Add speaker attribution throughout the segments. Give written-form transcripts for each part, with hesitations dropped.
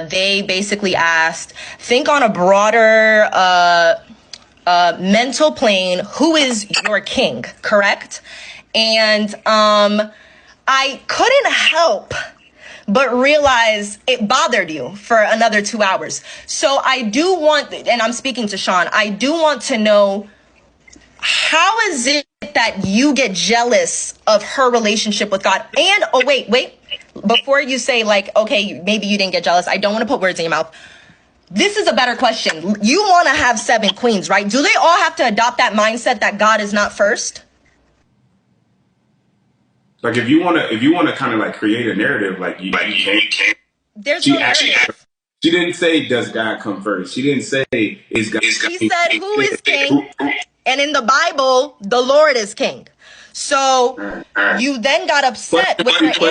Speaker 1: they basically asked, think on a broader mental plane, who is your king, correct? And I couldn't help but realize it bothered you for another 2 hours. So I do want, and I'm speaking to Sean, I do want to know, how is it that you get jealous of her relationship with God? And, oh, wait, before you say, like, okay, maybe you didn't get jealous, I don't want to put words in your mouth. This is a better question. You want to have 7 queens, right? Do they all have to adopt that mindset that God is not first?
Speaker 2: Like, if you want to kind of like create a narrative, like you can't.
Speaker 1: There's no narrative.
Speaker 2: She didn't say, does God come first? She didn't say, is God.
Speaker 1: She said, who is king? And in the Bible, the Lord is king. So you then got upset with her answer.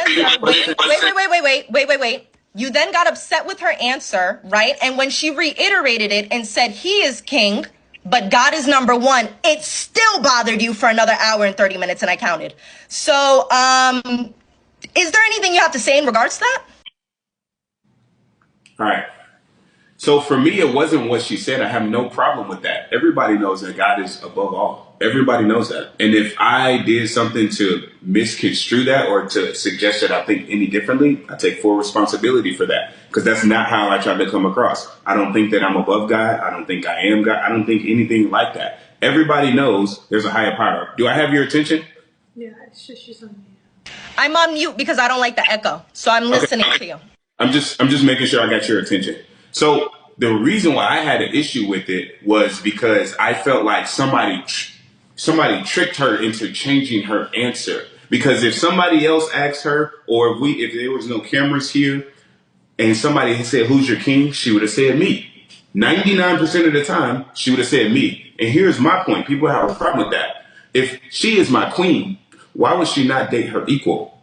Speaker 1: Wait. You then got upset with her answer, right? And when she reiterated it and said he is king, but God is number one, it still bothered you for another hour and 30 minutes, and I counted. So is there anything you have to say in regards to that?
Speaker 2: All right. So for me, it wasn't what she said. I have no problem with that. Everybody knows that God is above all. Everybody knows that. And if I did something to misconstrue that or to suggest that I think any differently, I take full responsibility for that, because that's not how I tried to come across. I don't think that I'm above God. I don't think I am God. I don't think anything like that. Everybody knows there's a higher power. Do I have your attention?
Speaker 3: Yeah, she's on mute.
Speaker 1: I'm on mute because I don't like the echo. So I'm listening to you.
Speaker 2: I'm just making sure I got your attention. So the reason why I had an issue with it was because I felt like somebody tricked her into changing her answer. Because if somebody else asked her, or if there was no cameras here, and somebody had said, who's your king? She would have said me. 99% of the time, she would have said me. And here's my point. People have a problem with that. If she is my queen, why would she not date her equal?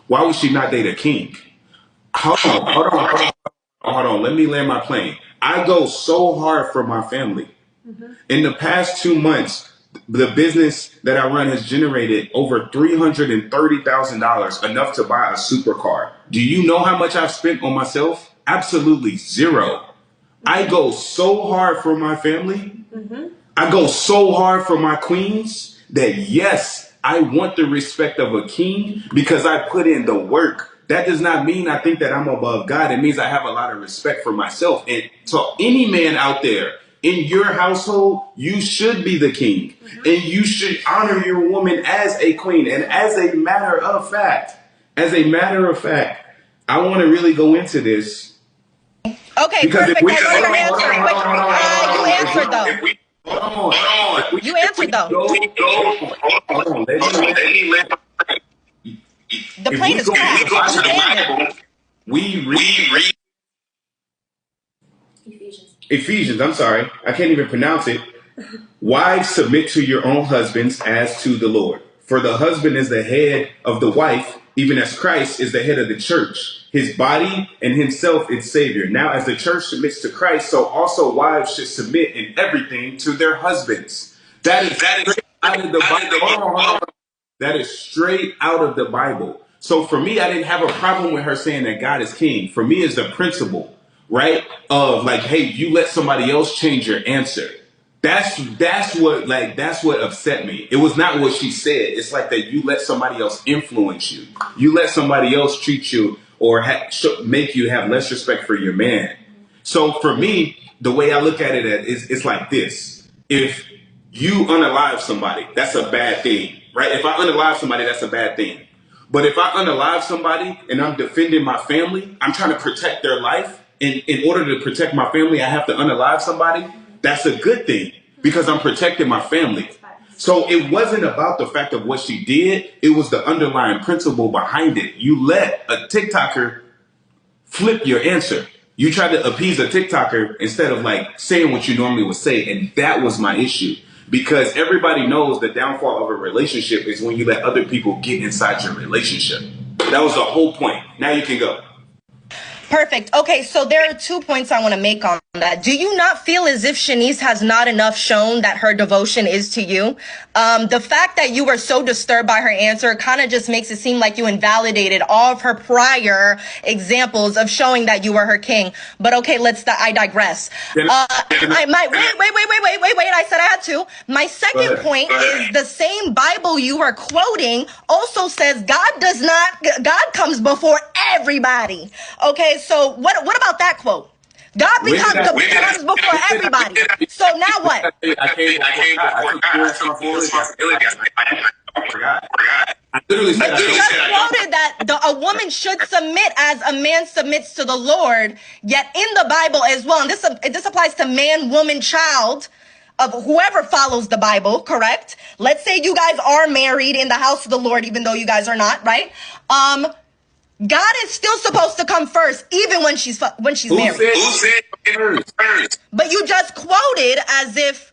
Speaker 2: Why would she not date a king? Hold on. Let me land my plane. I go so hard for my family. Mm-hmm. In the past 2 months, the business that I run has generated over $330,000, enough to buy a supercar. Do you know how much I've spent on myself? Absolutely zero. I go so hard for my family. Mm-hmm. I go so hard for my queens that, yes, I want the respect of a king because I put in the work. That does not mean I think that I'm above God. It means I have a lot of respect for myself. And so any man out there in your household, you should be the king. Mm-hmm. And you should honor your woman as a queen. And as a matter of fact, I want to really go into this.
Speaker 1: Okay, perfect. You answered though. You answered though. The plane is crashed.
Speaker 2: We read Ephesians, I'm sorry. I can't even pronounce it. Wives, submit to your own husbands as to the Lord. For the husband is the head of the wife, even as Christ is the head of the church, his body, and himself its Savior. Now, as the church submits to Christ, so also wives should submit in everything to their husbands. That is out of the Bible. That is straight out of the Bible. So for me, I didn't have a problem with her saying that God is king. For me, it's the principle, right? Of like, hey, you let somebody else change your answer. That's what upset me. It was not what she said. It's like that you let somebody else influence you. You let somebody else treat you or make you have less respect for your man. So for me, the way I look at it is it's like this. If you unalive somebody, that's a bad thing, right? If I unalive somebody, that's a bad thing. But if I unalive somebody and I'm defending my family, I'm trying to protect their life. And in order to protect my family, I have to unalive somebody. That's a good thing because I'm protecting my family. So it wasn't about the fact of what she did. It was the underlying principle behind it. You let a TikToker flip your answer. You try to appease a TikToker instead of like saying what you normally would say. And that was my issue. Because everybody knows the downfall of a relationship is when you let other people get inside your relationship. That was the whole point. Now you can go.
Speaker 1: Perfect. Okay, so there are 2 points I want to make on that. Do you not feel as if Shanice has not enough shown that her devotion is to you? The fact that you were so disturbed by her answer kind of just makes it seem like you invalidated all of her prior examples of showing that you were her king. But okay, I digress. Wait, I said I had to. My second point is the same Bible you are quoting also says God comes before everybody. Okay, so what about that quote? God comes before everybody. So now what?
Speaker 2: I literally said,
Speaker 1: but you just quoted that a woman should submit as a man submits to the Lord, yet in the Bible as well, and this applies to man, woman, child, of whoever follows the Bible, correct? Let's say you guys are married in the house of the Lord, even though you guys are not, right? God is still supposed to come first, even when she's married.
Speaker 2: Who said first?
Speaker 1: But you just quoted as if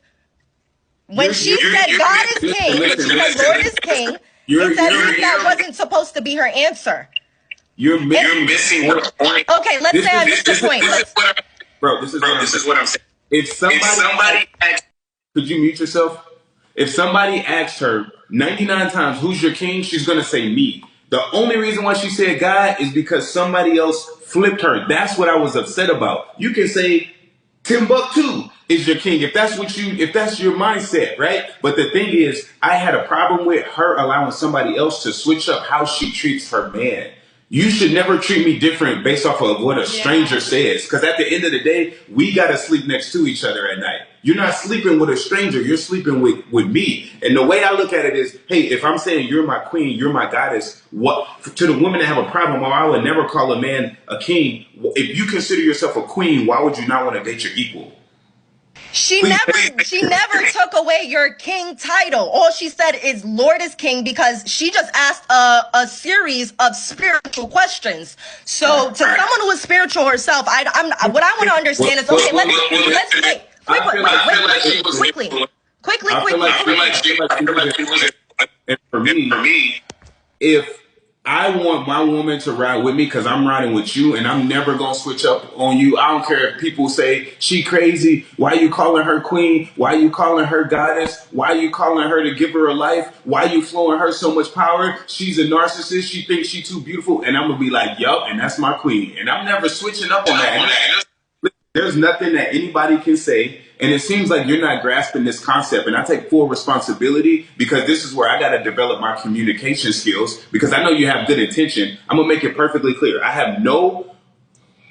Speaker 1: when she said God is king, when she said Lord is king, it's as if that wasn't supposed to be her answer.
Speaker 2: You're missing the point.
Speaker 1: Okay, let's say I missed the point.
Speaker 2: This is what I'm saying. If somebody asked, could you mute yourself? If somebody asked her 99 times, who's your king? She's going to say me. The only reason why she said God is because somebody else flipped her. That's what I was upset about. You can say Timbuktu is your king if that's your mindset, right? But the thing is, I had a problem with her allowing somebody else to switch up how she treats her man. You should never treat me different based off of what a stranger says. Because at the end of the day, we got to sleep next to each other at night. You're not sleeping with a stranger. You're sleeping with me. And the way I look at it is, hey, if I'm saying you're my queen, you're my goddess, what to the women that have a problem, I would never call a man a king. If you consider yourself a queen, why would you not want to date your equal?
Speaker 1: She never took away your king title. All she said is Lord is king because she just asked a series of spiritual questions. So to someone who is spiritual herself, what I want to understand is, okay, let's wait. Quickly.
Speaker 2: And for me, if I want my woman to ride with me because I'm riding with you and I'm never going to switch up on you. I don't care if people say she crazy. Why you calling her queen? Why you calling her goddess? Why you calling her to give her a life? Why you flowing her so much power? She's a narcissist. She thinks she's too beautiful. And I'm going to be like, yup, and that's my queen. And I'm never switching up on that. There's nothing that anybody can say. And it seems like you're not grasping this concept. And I take full responsibility because this is where I got to develop my communication skills because I know you have good intention. I'm going to make it perfectly clear. I have no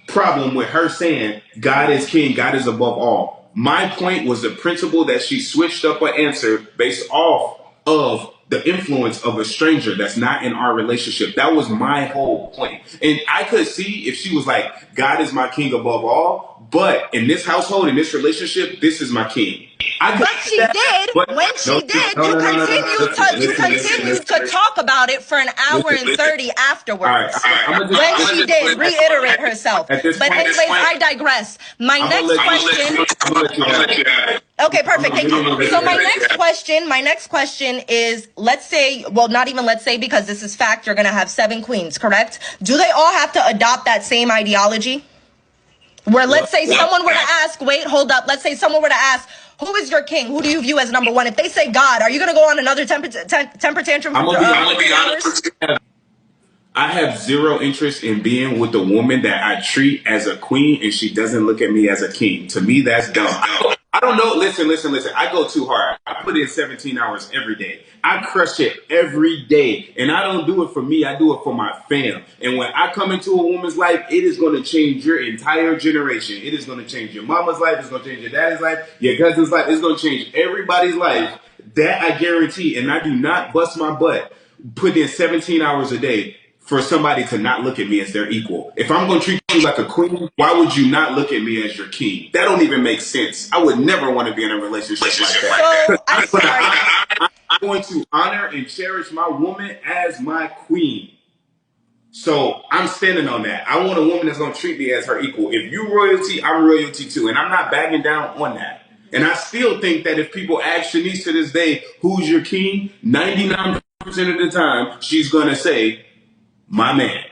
Speaker 2: problem with her saying God is king. God is above all. My point was the principle that she switched up her answer based off of the influence of a stranger that's not in our relationship. That was my whole point. And I could see if she was like, God is my king above all. But in this household, in this relationship, this is my king.
Speaker 1: When she did, you continued to talk about it for an hour and 30 afterwards. When she did reiterate herself. But anyways, I digress. My next question. Okay, perfect. Thank you. So my next question is, let's say, well, not even let's say, because this is fact, you're going to have 7 queens, correct? Do they all have to adopt that same ideology? Where let's say someone were to ask, let's say someone were to ask, who is your king? Who do you view as number one? If they say God, are you going to go on another temper tantrum?
Speaker 2: I'm going to be honest. I have zero interest in being with a woman that I treat as a queen and she doesn't look at me as a king. To me, that's dumb. I don't know. Listen. I go too hard. I put in 17 hours every day. I crush it every day. And I don't do it for me. I do it for my fam. And when I come into a woman's life, it is going to change your entire generation. It is going to change your mama's life. It's going to change your daddy's life, your cousin's life. It's going to change everybody's life. That I guarantee. And I do not bust my butt putting in 17 hours a day for somebody to not look at me as their equal. If I'm going to treat you like a queen, why would you not look at me as your king? That don't even make sense. I would never want to be in a relationship like that.
Speaker 1: So,
Speaker 2: I'm going to honor and cherish my woman as my queen. So I'm standing on that. I want a woman that's going to treat me as her equal. If you royalty, I'm royalty too. And I'm not backing down on that. And I still think that if people ask Shanice to this day, who's your king? 99% of the time, she's going to say, my man.